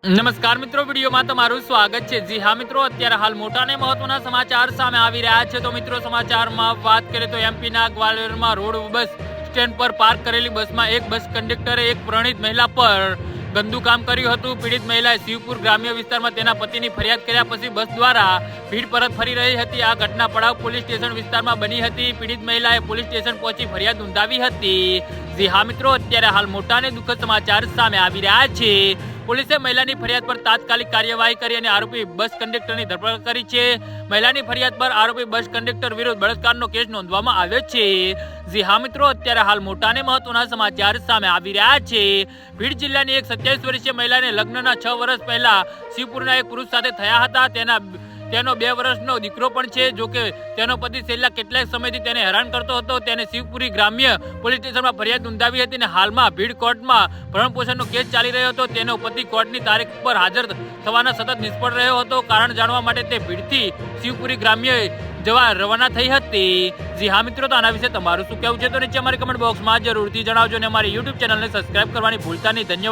નમસ્કાર મિત્રો, વિડીયોમાં તમારું સ્વાગત છે। જી હા મિત્રો, અત્યારે હાલ મોટા અને મહત્વના સમાચાર સામે આવી રહ્યા છે। તો મિત્રો, સમાચારમાં વાત કરીએ તો એમપીના ગ્વાલિયરમાં રોડ બસ સ્ટેન્ડ પર પાર્ક કરેલી બસમાં એક બસ કંડક્ટરે એક પરિણીત મહિલા પર ગંદુ કામ કર્યું હતું। પીડિત મહિલાએ શિવપુર ગ્રામ્ય વિસ્તારમાં તેના પતિની ફરિયાદ કર્યા પછી બસ દ્વારા ભીડ પરત ફરી રહી હતી। આ ઘટના પડાવ પોલીસ સ્ટેશન વિસ્તારમાં બની હતી। પીડિત મહિલાએ પોલીસ સ્ટેશન પહોંચી ફરિયાદ નોંધાવી હતી। જી હા મિત્રો, અત્યારે હાલ મોટા અને દુઃખદ સમાચાર સામે આવી રહ્યા છે। પોલીસે મહિલાની ફરિયાદ પર તાત્કાલિક કાર્યવાહી કરી અને આરોપી બસ કંડક્ટરની ધરપકડ કરી છે। મહિલાની ફરિયાદ પર આરોપી બસ કંડક્ટર વિરુદ્ધ બળાત્કારનો કેસ નોંધવામાં આવ્યો છે। જી હા મિત્રો, અત્યારે હાલ મોટા અને મહત્વના સમાચાર સામે આવી રહ્યા છે। ભીડ જિલ્લાની એક 27 વર્ષીય મહિલાને લગ્નના 6 વર્ષ પહેલા શિવપુરના એક પુરુષ સાથે થયા હતા। તેનો 2 વર્ષનો દીકરો પણ છે। જોકે તેનો પતિ છેલ્લા કેટલાક સમયથી તેને હેરાન કરતો હતો। તેને શિવપુરી ગ્રામ્ય પોલીસ સ્ટેશનમાં ફરિયાદ નોંધાવી હતી અને હાલમાં ભીડ કોર્ટમાં ભરણપોષણનો કેસ ચાલી રહ્યો હતો। તેનો પતિ કોર્ટની તારીખ પર હાજર થવાના સતત નિષ્ફળ રહ્યો હતો। કારણ જાણવા માટે તે ભીડથી શિવપુરી ગ્રામ્ય જવા રવાના થઈ હતી। જી હા મિત્રો, તો આના વિશે તમારું શું કહેવું છે તો નીચે અમારી કમેન્ટ બોક્સમાં જરૂરથી જણાવજો અને અમારી યુટ્યુબ ચેનલને સબસ્ક્રાઇબ કરવાની ભૂલતા નહીં। ધન્યવાદ।